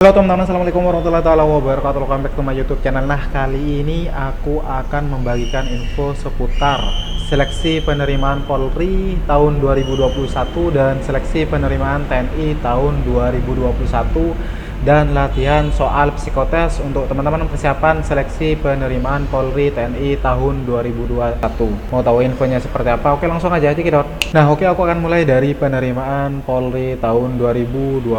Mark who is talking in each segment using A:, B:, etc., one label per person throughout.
A: Halo teman-teman, assalamualaikum warahmatullahi wabarakatuh. Welcome back to my YouTube channel. Nah, kali ini aku akan membagikan info seputar seleksi penerimaan Polri tahun 2021 dan seleksi penerimaan TNI tahun 2021 dan latihan soal psikotes untuk teman-teman persiapan seleksi penerimaan Polri TNI tahun 2021. Mau tahu infonya seperti apa? Oke, langsung aja cekidot. Nah, oke, aku akan mulai dari penerimaan Polri tahun 2021.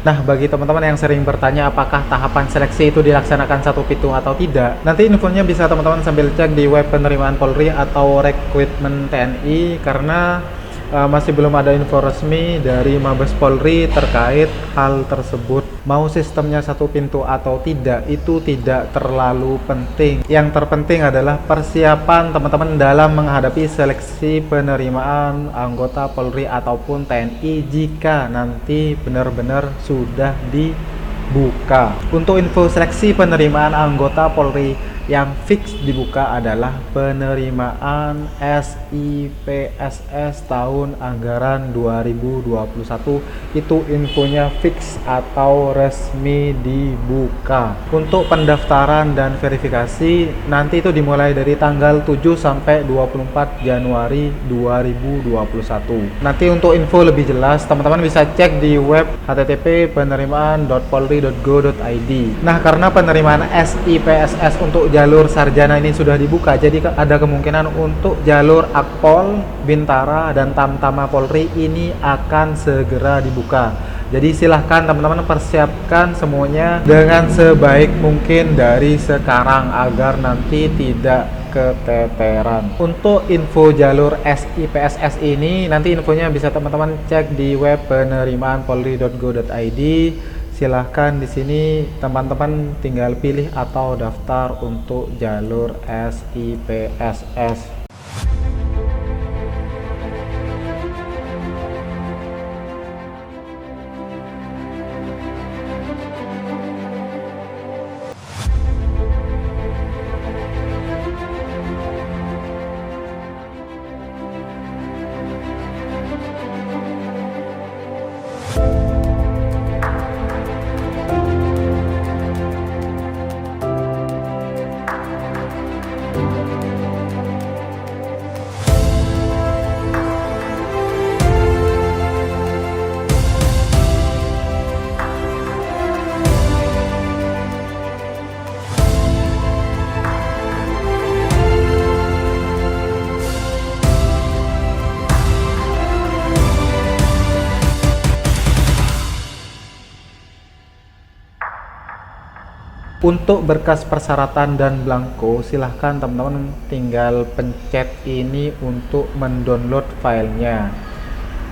A: Nah, bagi teman-teman yang sering bertanya apakah tahapan seleksi itu dilaksanakan satu pintu atau tidak, nanti infonya bisa teman-teman sambil cek di web penerimaan Polri atau rekrutmen TNI, karena masih belum ada info resmi dari Mabes Polri terkait hal tersebut. Mau sistemnya satu pintu atau tidak itu tidak terlalu penting. Yang terpenting adalah persiapan teman-teman dalam menghadapi seleksi penerimaan anggota Polri ataupun TNI jika nanti benar-benar sudah dibuka. Untuk info seleksi penerimaan anggota Polri yang fix dibuka adalah penerimaan SIPSS tahun anggaran 2021. Itu infonya fix atau resmi dibuka. Untuk pendaftaran dan verifikasi nanti itu dimulai dari tanggal 7 sampai 24 Januari 2021. Nanti untuk info lebih jelas teman-teman bisa cek di web http://penerimaan.polri.go.id. Nah, karena penerimaan SIPSS untuk jalur sarjana ini sudah dibuka, jadi ada kemungkinan untuk jalur Akpol, Bintara, dan Tamtama Polri ini akan segera dibuka. Jadi silahkan teman-teman persiapkan semuanya dengan sebaik mungkin dari sekarang agar nanti tidak keteteran. Untuk info jalur SIPSS ini nanti infonya bisa teman-teman cek di web penerimaanpolri.go.id. Silahkan di sini teman-teman tinggal pilih atau daftar untuk jalur SIPSS. Untuk berkas persyaratan dan blanko, silahkan teman-teman tinggal pencet ini untuk mendownload filenya.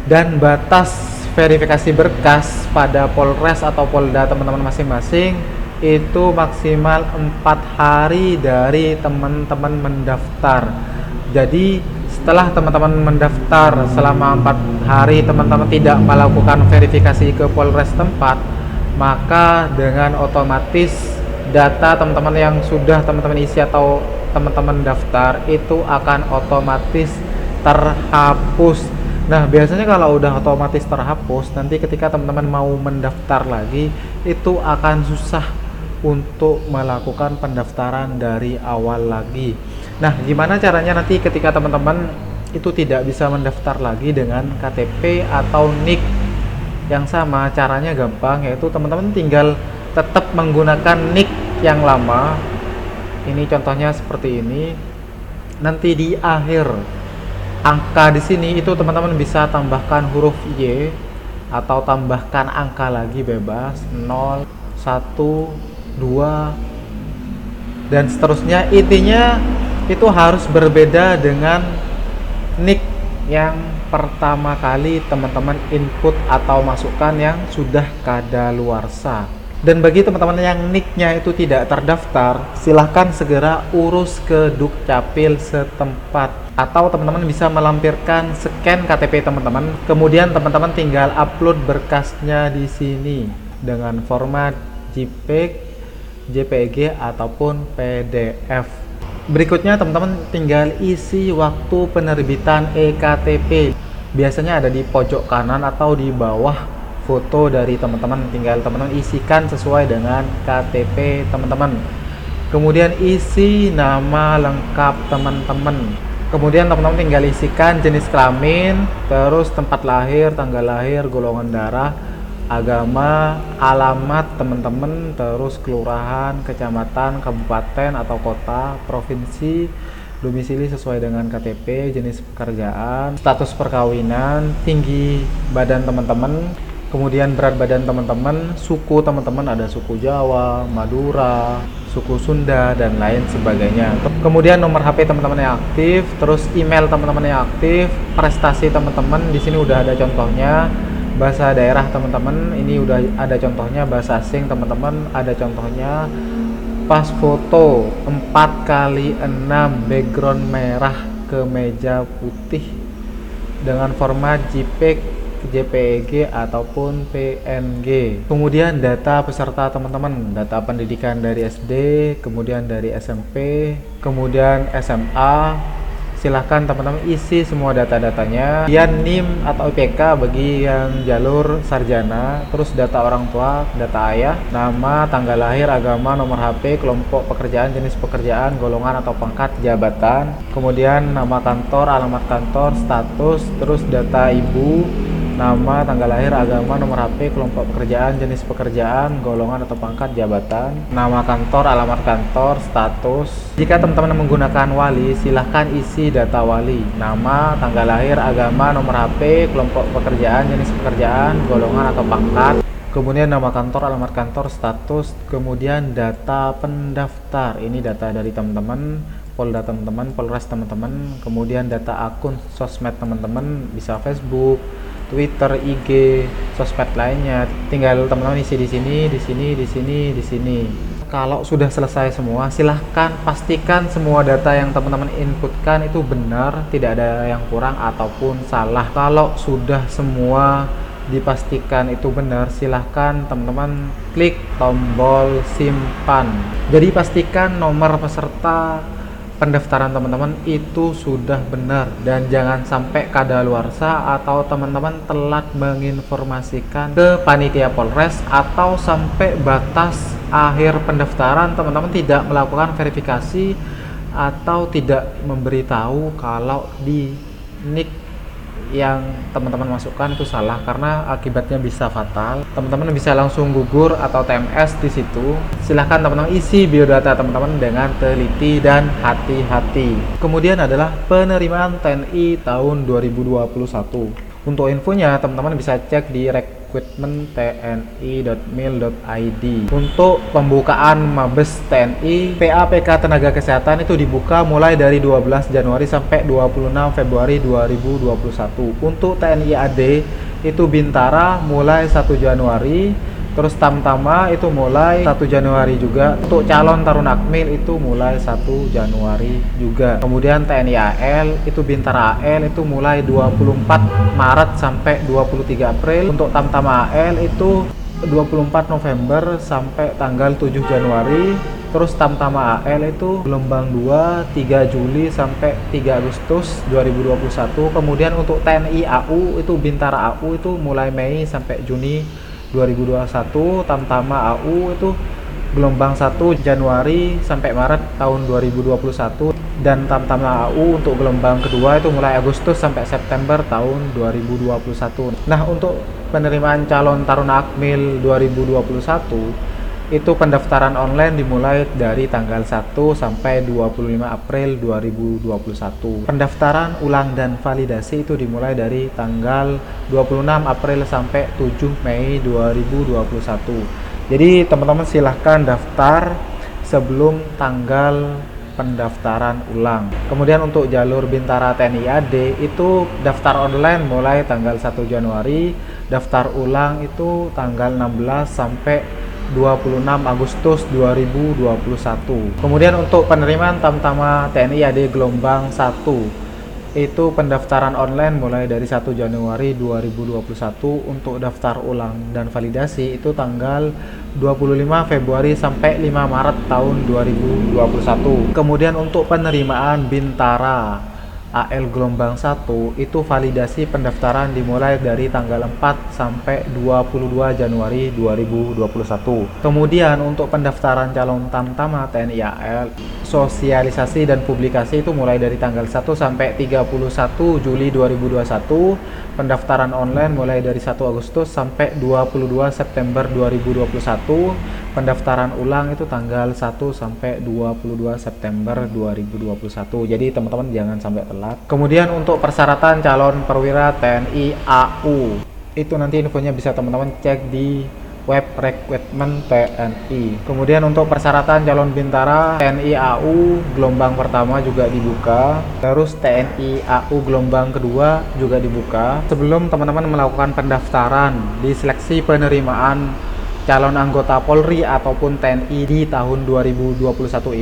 A: Dan batas verifikasi berkas pada Polres atau Polda teman-teman masing-masing itu maksimal 4 hari dari teman-teman mendaftar. Jadi setelah teman-teman mendaftar selama 4 hari teman-teman tidak melakukan verifikasi ke Polres tempat, maka dengan otomatis data teman-teman yang sudah teman-teman isi atau teman-teman daftar itu akan otomatis terhapus. Nah, biasanya kalau udah otomatis terhapus, nanti ketika teman-teman mau mendaftar lagi itu akan susah untuk melakukan pendaftaran dari awal lagi. Nah, gimana caranya nanti ketika teman-teman itu tidak bisa mendaftar lagi dengan KTP atau NIK yang sama? Caranya gampang, yaitu teman-teman tinggal tetap menggunakan NIK yang lama. Ini contohnya seperti ini. Nanti di akhir angka di sini itu teman-teman bisa tambahkan huruf Y atau tambahkan angka lagi bebas, 0, 1, 2 dan seterusnya. Intinya itu harus berbeda dengan NIK yang pertama kali teman-teman input atau masukkan yang sudah kadaluarsa. Dan bagi teman-teman yang nicknya itu tidak terdaftar, silahkan segera urus ke Dukcapil setempat. Atau teman-teman bisa melampirkan scan KTP teman-teman, kemudian teman-teman tinggal upload berkasnya di sini dengan format JPEG, JPG ataupun PDF. Berikutnya teman-teman tinggal isi waktu penerbitan EKTP. Biasanya ada di pojok kanan atau di bawah foto dari teman-teman, tinggal teman-teman isikan sesuai dengan KTP teman-teman. Kemudian isi nama lengkap teman-teman. Kemudian teman-teman tinggal isikan jenis kelamin, terus tempat lahir, tanggal lahir, golongan darah, agama, alamat teman-teman, terus kelurahan, kecamatan, kabupaten atau kota, provinsi, domisili sesuai dengan KTP, jenis pekerjaan, status perkawinan, tinggi badan teman-teman, kemudian berat badan teman-teman, suku teman-teman, ada suku Jawa, Madura, suku Sunda, dan lain sebagainya. Kemudian nomor HP teman-teman yang aktif, terus email teman-teman yang aktif, prestasi teman-teman, di sini udah ada contohnya. Bahasa daerah teman-teman, ini udah ada contohnya. Bahasa asing teman-teman, ada contohnya. Pas foto 4x6 background merah kemeja putih dengan format JPEG, JPEG ataupun PNG. Kemudian data peserta teman-teman, data pendidikan dari SD, kemudian dari SMP, kemudian SMA. Silahkan teman-teman isi semua data-datanya. Kemudian NIM atau IPK bagi yang jalur sarjana, terus data orang tua, data ayah, nama, tanggal lahir, agama, nomor HP, kelompok pekerjaan, jenis pekerjaan, golongan atau pangkat jabatan, kemudian nama kantor, alamat kantor, status, terus data ibu, nama, tanggal lahir, agama, nomor HP, kelompok pekerjaan, jenis pekerjaan, golongan atau pangkat jabatan, nama kantor, alamat kantor, status. Jika teman-teman menggunakan wali, silahkan isi data wali, nama, tanggal lahir, agama, nomor HP, kelompok pekerjaan, jenis pekerjaan, golongan atau pangkat, kemudian nama kantor, alamat kantor, status, kemudian data pendaftar. Ini data dari teman-teman, Polda teman-teman, Polres teman-teman, kemudian data akun sosmed teman-teman, bisa Facebook, Twitter, IG, sosmed lainnya. Tinggal teman-teman isi di sini, di sini, di sini, di sini. Kalau sudah selesai semua, silahkan pastikan semua data yang teman-teman inputkan itu benar, tidak ada yang kurang ataupun salah. Kalau sudah semua dipastikan itu benar, silahkan teman-teman klik tombol simpan. Jadi pastikan nomor peserta pendaftaran teman-teman itu sudah benar, dan jangan sampai kadaluarsa atau teman-teman telat menginformasikan ke panitia Polres atau sampai batas akhir pendaftaran teman-teman tidak melakukan verifikasi atau tidak memberitahu kalau di nick yang teman-teman masukkan itu salah, karena akibatnya bisa fatal. Teman-teman bisa langsung gugur atau TMS di situ. Silahkan teman-teman isi biodata teman-teman dengan teliti dan hati-hati. Kemudian adalah penerimaan TNI tahun 2021. Untuk infonya teman-teman bisa cek di recruitment.tni.mil.id. Untuk pembukaan Mabes TNI, PAPK Tenaga Kesehatan itu dibuka mulai dari 12 Januari sampai 26 Februari 2021. Untuk TNI AD itu Bintara mulai 1 Januari, terus Tamtama itu mulai 1 Januari juga. Untuk calon Taruna Akmil itu mulai 1 Januari juga. Kemudian TNI AL itu Bintara AL itu mulai 24 Maret sampai 23 April. Untuk Tamtama AL itu 24 November sampai tanggal 7 Januari. Terus Tamtama AL itu gelombang 2 3 Juli sampai 3 Agustus 2021. Kemudian untuk TNI AU itu Bintara AU itu mulai Mei sampai Juni 2021. Tamtama AU itu gelombang 1 Januari sampai Maret tahun 2021, dan Tamtama AU untuk gelombang kedua itu mulai Agustus sampai September tahun 2021. Nah, untuk penerimaan calon Taruna Akmil 2021 itu pendaftaran online dimulai dari tanggal 1 sampai 25 April 2021. Pendaftaran ulang dan validasi itu dimulai dari tanggal 26 April sampai 7 Mei 2021. Jadi teman-teman silahkan daftar sebelum tanggal pendaftaran ulang. Kemudian untuk jalur Bintara TNI AD itu daftar online mulai tanggal 1 Januari, daftar ulang itu tanggal 16 sampai 26 Agustus 2021. Kemudian untuk penerimaan Tamtama TNI AD gelombang 1 itu pendaftaran online mulai dari 1 Januari 2021. Untuk daftar ulang dan validasi itu tanggal 25 Februari sampai 5 Maret tahun 2021. Kemudian untuk penerimaan Bintara AL gelombang 1 itu validasi pendaftaran dimulai dari tanggal 4 sampai 22 Januari 2021. Kemudian untuk pendaftaran calon tamtama TNI AL, sosialisasi dan publikasi itu mulai dari tanggal 1 sampai 31 Juli 2021. Pendaftaran online mulai dari 1 Agustus sampai 22 September 2021. Pendaftaran ulang itu tanggal 1 sampai 22 September 2021. Jadi teman-teman jangan sampai telat. Kemudian untuk persyaratan calon perwira TNI AU, itu nanti infonya bisa teman-teman cek di web rekrutmen TNI. Kemudian untuk persyaratan calon bintara TNI AU gelombang pertama juga dibuka, terus TNI AU gelombang kedua juga dibuka. Sebelum teman-teman melakukan pendaftaran di seleksi penerimaan calon anggota Polri ataupun TNI di tahun 2021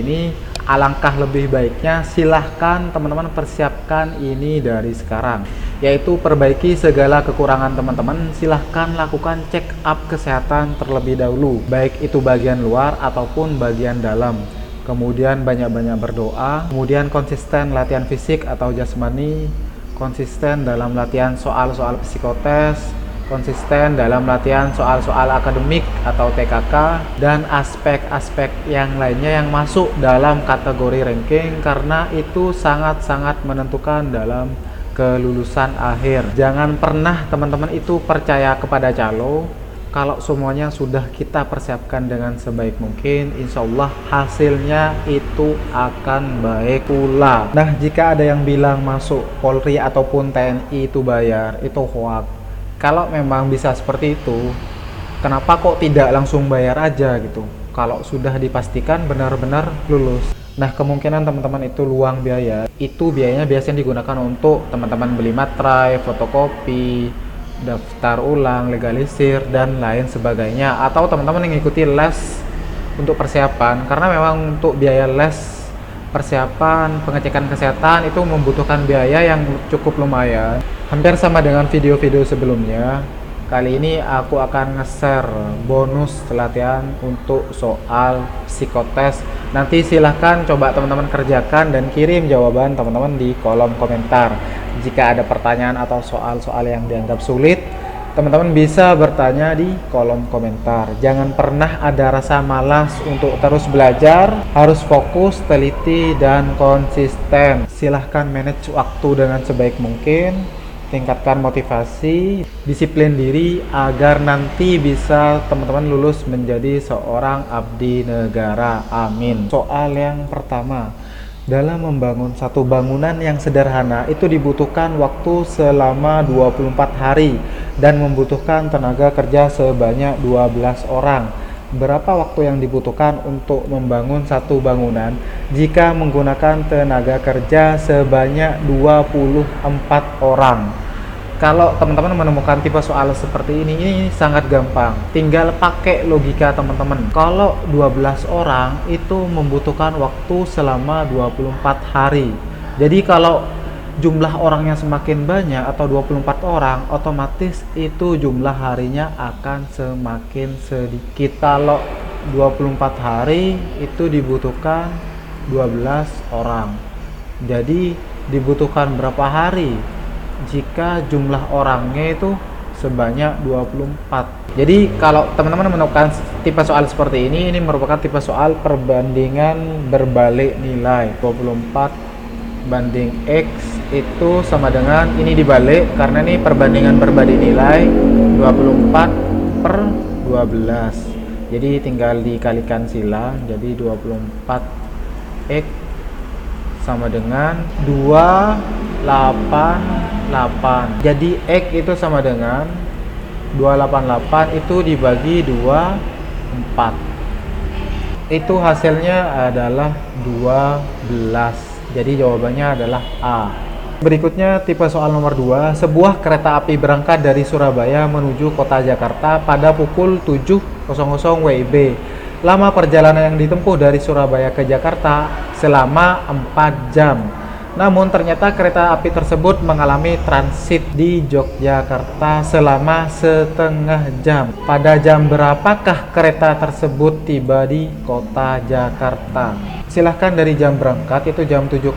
A: ini, alangkah lebih baiknya silahkan teman-teman persiapkan ini dari sekarang, yaitu perbaiki segala kekurangan teman-teman. Silahkan lakukan check up kesehatan terlebih dahulu, baik itu bagian luar ataupun bagian dalam. Kemudian banyak-banyak berdoa, kemudian konsisten latihan fisik atau jasmani, konsisten dalam latihan soal-soal psikotes, konsisten dalam latihan soal-soal akademik atau TKK, dan aspek-aspek yang lainnya yang masuk dalam kategori ranking, karena itu sangat-sangat menentukan dalam kelulusan akhir. Jangan pernah teman-teman itu percaya kepada calo. Kalau semuanya sudah kita persiapkan dengan sebaik mungkin, insya Allah hasilnya itu akan baik pula. Nah, jika ada yang bilang masuk Polri ataupun TNI itu bayar, itu hoax. Kalau memang bisa seperti itu, kenapa kok tidak langsung bayar aja gitu? Kalau sudah dipastikan benar-benar lulus. Nah, kemungkinan teman-teman itu luang biaya. Itu biayanya biasanya digunakan untuk teman-teman beli materai, fotokopi, daftar ulang, legalisir, dan lain sebagainya. Atau teman-teman yang ikuti les untuk persiapan. Karena memang untuk biaya les, persiapan, pengecekan kesehatan itu membutuhkan biaya yang cukup lumayan. Hampir sama dengan video-video sebelumnya. Kali ini aku akan nge-share bonus latihan untuk soal psikotes. Nanti silahkan coba teman-teman kerjakan dan kirim jawaban teman-teman di kolom komentar. Jika ada pertanyaan atau soal-soal yang dianggap sulit, teman-teman bisa bertanya di kolom komentar. Jangan pernah ada rasa malas untuk terus belajar, harus fokus, teliti, dan konsisten. Silahkan manage waktu dengan sebaik mungkin, tingkatkan motivasi, disiplin diri agar nanti bisa teman-teman lulus menjadi seorang abdi negara. Amin. Soal yang pertama, dalam membangun satu bangunan yang sederhana itu dibutuhkan waktu selama 24 hari dan membutuhkan tenaga kerja sebanyak 12 orang. Berapa waktu yang dibutuhkan untuk membangun satu bangunan jika menggunakan tenaga kerja sebanyak 24 orang? Kalau teman-teman menemukan tipe soal seperti ini sangat gampang. Tinggal pakai logika teman-teman. Kalau 12 orang itu membutuhkan waktu selama 24 hari. Jadi kalau jumlah orangnya semakin banyak atau 24 orang, otomatis itu jumlah harinya akan semakin sedikit. Kalau 24 hari itu dibutuhkan 12 orang. Jadi dibutuhkan berapa hari jika jumlah orangnya itu sebanyak 24. Jadi kalau teman-teman menemukan tipe soal seperti ini merupakan tipe soal perbandingan berbalik nilai. 24 banding X itu sama dengan, ini dibalik karena ini perbandingan berbalik nilai 24 per 12. Jadi tinggal dikalikan silang, jadi 24 X sama dengan 288. Jadi X itu sama dengan 288 itu dibagi 24. Itu hasilnya adalah 12. Jadi jawabannya adalah A. Berikutnya tipe soal nomor 2. Sebuah kereta api berangkat dari Surabaya menuju kota Jakarta pada pukul 7.00 WIB. Lama perjalanan yang ditempuh dari Surabaya ke Jakarta selama 4 jam. Namun ternyata kereta api tersebut mengalami transit di Yogyakarta selama setengah jam. Pada jam berapakah kereta tersebut tiba di kota Jakarta? Silahkan dari jam berangkat itu jam 7.00,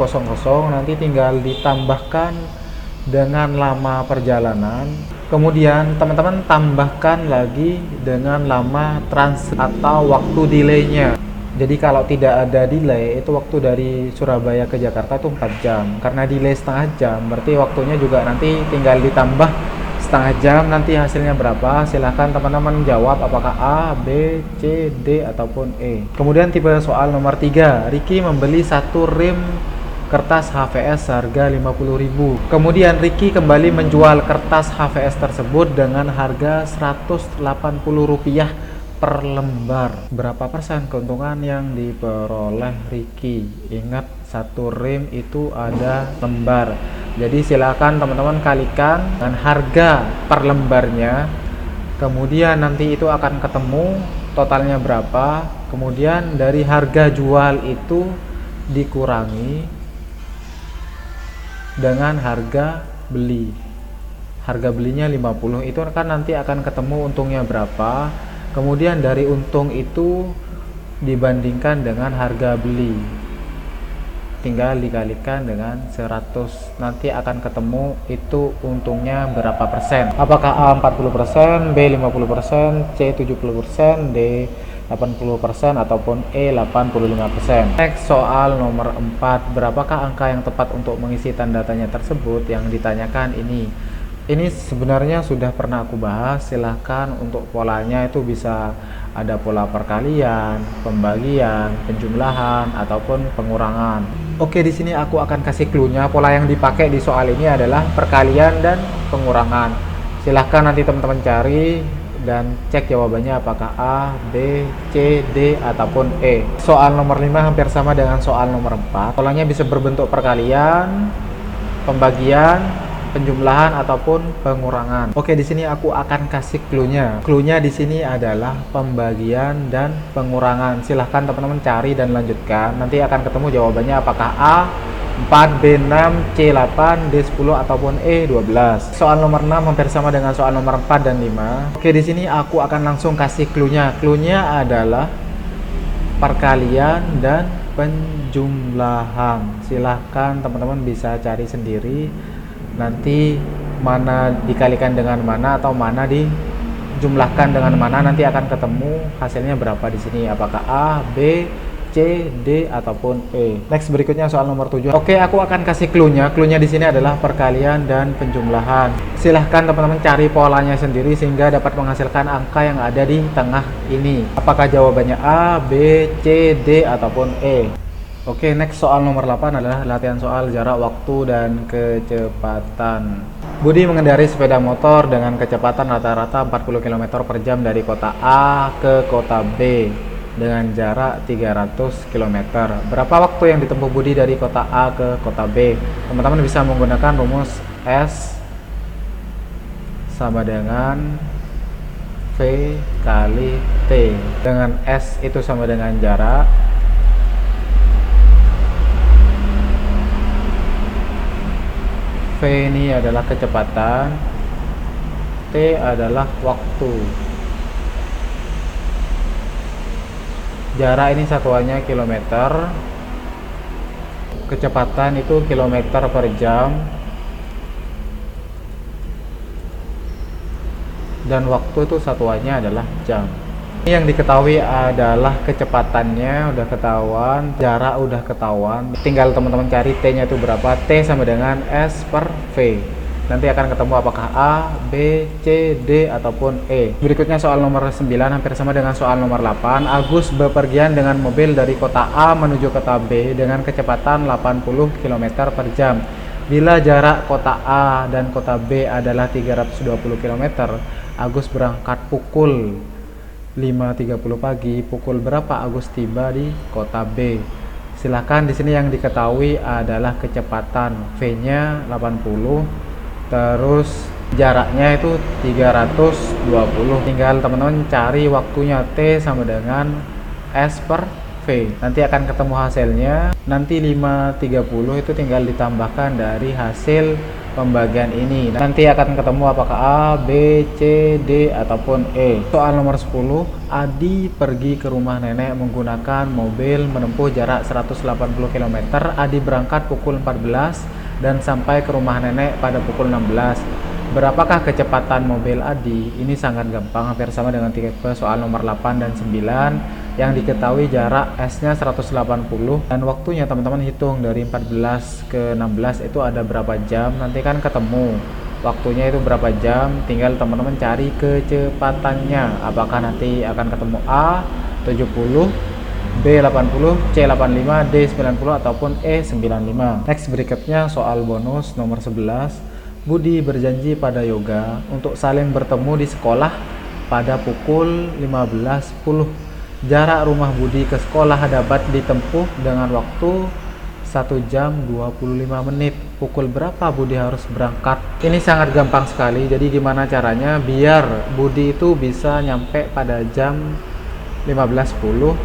A: nanti tinggal ditambahkan dengan lama perjalanan. Kemudian teman-teman tambahkan lagi dengan lama transit atau waktu delaynya. Jadi kalau tidak ada delay, itu waktu dari Surabaya ke Jakarta itu 4 jam. Karena delay setengah jam, berarti waktunya juga nanti tinggal ditambah setengah jam. Nanti hasilnya berapa? Silahkan teman-teman jawab apakah A, B, C, D, ataupun E. Kemudian tipe soal nomor 3. Ricky membeli satu rim kertas HVS harga 50.000. Kemudian Ricky kembali menjual kertas HVS tersebut dengan harga Rp180 per lembar. Berapa persen keuntungan yang diperoleh Ricky? Ingat, satu rim itu ada lembar. Jadi silakan teman-teman kalikan dengan harga per lembarnya. Kemudian nanti itu akan ketemu totalnya berapa. Kemudian dari harga jual itu dikurangi dengan harga beli. Harga belinya 50, itu kan nanti akan ketemu untungnya berapa. Kemudian dari untung itu dibandingkan dengan harga beli, tinggal dikalikan dengan 100, nanti akan ketemu itu untungnya berapa persen. Apakah A 40%, B 50%, C 70%, D 80%, ataupun E 85%. Next, soal nomor 4. Berapakah angka yang tepat untuk mengisi tanda tanya tersebut? Yang ditanyakan ini sebenarnya sudah pernah aku bahas. Silahkan untuk polanya itu bisa ada pola perkalian, pembagian, penjumlahan, ataupun pengurangan. Oke, di sini aku akan kasih clue-nya. Pola yang dipakai di soal ini adalah perkalian dan pengurangan. Silahkan nanti teman-teman cari dan cek jawabannya apakah A, B, C, D, ataupun E. Soal nomor 5 hampir sama dengan soal nomor 4. Polanya bisa berbentuk perkalian, pembagian, penjumlahan, ataupun pengurangan. Oke, di sini aku akan kasih clue-nya. Clue-nya di sini adalah pembagian dan pengurangan. Silahkan teman-teman cari dan lanjutkan. Nanti akan ketemu jawabannya apakah A 4, B 6, C 8, D 10, ataupun E 12. Soal nomor 6 hampir sama dengan soal nomor 4 dan 5. Oke, di sini aku akan langsung kasih clue-nya. Clue-nya adalah perkalian dan penjumlahan. Silahkan teman-teman bisa cari sendiri. Nanti mana dikalikan dengan mana atau mana dijumlahkan dengan mana, nanti akan ketemu hasilnya berapa di sini. Apakah A, B, C, D, ataupun E. Next, berikutnya soal nomor 7. Oke, aku akan kasih clue-nya. Clue-nya di sini adalah perkalian dan penjumlahan. Silahkan teman-teman cari polanya sendiri sehingga dapat menghasilkan angka yang ada di tengah ini. Apakah jawabannya A, B, C, D, ataupun E. Oke, next soal nomor 8 adalah latihan soal jarak waktu dan kecepatan. Budi mengendarai sepeda motor dengan kecepatan rata-rata 40 km per jam dari kota A ke kota B dengan jarak 300 km. Berapa waktu yang ditempuh Budi dari kota A ke kota B? Teman-teman bisa menggunakan rumus S sama dengan V kali T. Dengan S itu sama dengan jarak, V ini adalah kecepatan, T adalah waktu. Jarak ini satuannya kilometer, kecepatan itu kilometer per jam, dan waktu itu satuannya adalah jam. Ini yang diketahui adalah kecepatannya udah ketahuan, jarak udah ketahuan, tinggal teman-teman cari T-nya itu berapa. T sama dengan S per V. Nanti akan ketemu apakah A, B, C, D, ataupun E. Berikutnya soal nomor 9 hampir sama dengan soal nomor 8. Agus bepergian dengan mobil dari kota A menuju kota B dengan kecepatan 80 km per jam. Bila jarak kota A dan kota B adalah 320 km, Agus berangkat pukul 5.30 pagi. Pukul berapa Agus tiba di kota B? Silahkan di sini yang diketahui adalah kecepatan, V-nya 80, terus jaraknya itu 320. Tinggal teman-teman cari waktunya. T sama dengan S per V. Nanti akan ketemu hasilnya. Nanti 530 itu tinggal ditambahkan dari hasil pembagian ini. Nanti akan ketemu apakah A, B, C, D, ataupun E. Soal nomor 10, Adi pergi ke rumah nenek menggunakan mobil menempuh jarak 180 km. Adi berangkat pukul 14 dan sampai ke rumah nenek pada pukul 16. Berapakah kecepatan mobil Adi? Ini sangat gampang, hampir sama dengan tipe soal nomor 8 dan 9 yang diketahui jarak S-nya 180 dan waktunya teman-teman hitung dari 14 ke 16 itu ada berapa jam, nanti kan ketemu waktunya itu berapa jam, tinggal teman-teman cari kecepatannya, apakah nanti akan ketemu A 70, B 80, C 85, D 90 ataupun E 95. Next berikutnya soal bonus nomor 11. Budi berjanji pada Yoga untuk saling bertemu di sekolah pada pukul 15.10. Jarak rumah Budi ke sekolah dapat ditempuh dengan waktu 1 jam 25 menit. Pukul berapa Budi harus berangkat? Ini sangat gampang sekali. Jadi gimana caranya biar Budi itu bisa nyampe pada jam 15.10,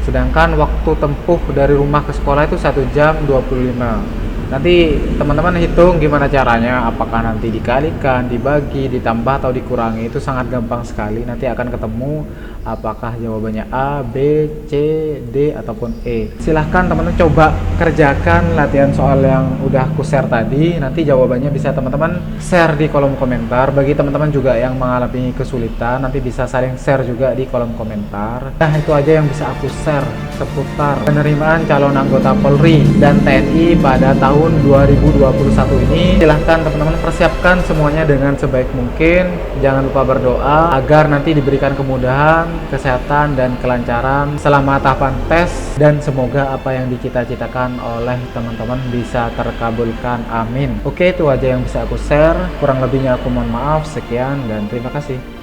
A: sedangkan waktu tempuh dari rumah ke sekolah itu 1 jam 25. Nanti teman-teman hitung gimana caranya, apakah nanti dikalikan, dibagi, ditambah atau dikurangi. Itu sangat gampang sekali. Nanti akan ketemu apakah jawabannya A, B, C, D ataupun E. Silahkan teman-teman coba kerjakan latihan soal yang udah aku share tadi. Nanti jawabannya bisa teman-teman share di kolom komentar. Bagi teman-teman juga yang mengalami kesulitan, nanti bisa saling share juga di kolom komentar. Nah, itu aja yang bisa aku share seputar penerimaan calon anggota Polri dan TNI pada tahun 2021 ini. Silahkan teman-teman persiapkan semuanya dengan sebaik mungkin. Jangan lupa berdoa agar nanti diberikan kemudahan, kesehatan, dan kelancaran selama tahapan tes, dan semoga apa yang dicita-citakan oleh teman-teman bisa terkabulkan. Amin. Oke, itu aja yang bisa aku share. Kurang lebihnya aku mohon maaf. Sekian dan terima kasih.